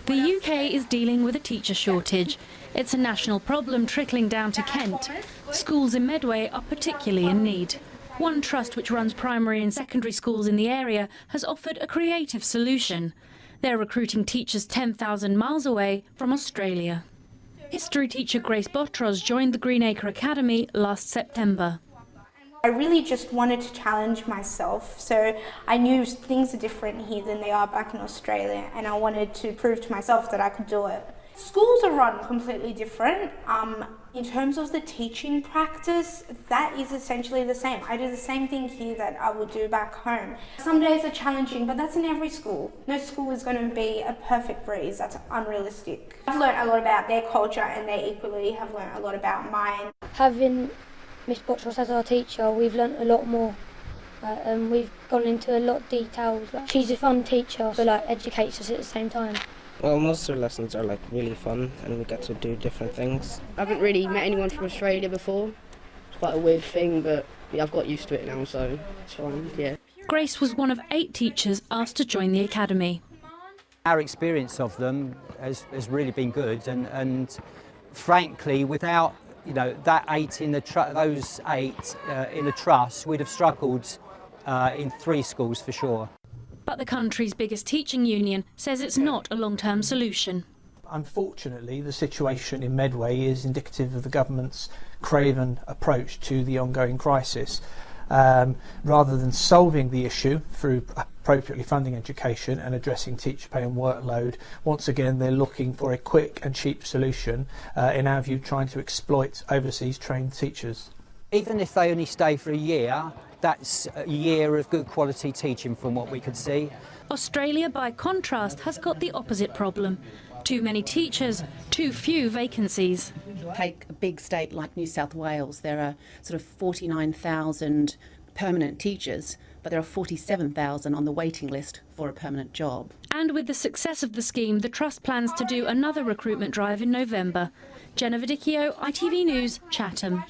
The UK is dealing with a teacher shortage. It's a national problem trickling down to Kent. Schools in Medway are particularly in need. One trust which runs primary and secondary schools in the area has offered a creative solution. They're recruiting teachers 10,000 miles away from Australia. History teacher Grace Botros joined the Greenacre Academy last September. I really just wanted to challenge myself, so I knew things are different here than they are back in Australia, and I wanted to prove to myself that I could do it. Schools are run completely different. In terms of the teaching practice, that is essentially the same. I do the same thing here that I would do back home. Some days are challenging, but that's in every school. No school is going to be a perfect breeze. That's unrealistic. I've learned a lot about their culture, and they equally have learned a lot about mine. Having Miss Botros as our teacher, we've learnt a lot more. We've gone into a lot of details. She's a fun teacher, but educates us at the same time. Well, most of the lessons are really fun, and we get to do different things. I haven't really met anyone from Australia before. It's quite a weird thing, but yeah, I've got used to it now, so it's fine, yeah. Grace was one of 8 teachers asked to join the academy. Our experience of them has really been good, and frankly, without that 8 in those 8 in the trust, we'd have struggled in 3 schools for sure. But the country's biggest teaching union says it's not a long-term solution. Unfortunately, the situation in Medway is indicative of the government's craven approach to the ongoing crisis. Rather than solving the issue through appropriately funding education and addressing teacher pay and workload, once again they're looking for a quick and cheap solution, in our view trying to exploit overseas trained teachers. Even if they only stay for a year, that's a year of good quality teaching from what we could see. Australia, by contrast, has got the opposite problem. Too many teachers, too few vacancies. Take a big state like New South Wales, there are sort of 49,000 permanent teachers, but there are 47,000 on the waiting list for a permanent job. And with the success of the scheme, the Trust plans to do another recruitment drive in November. Jenna Vidicchio, ITV News, Chatham.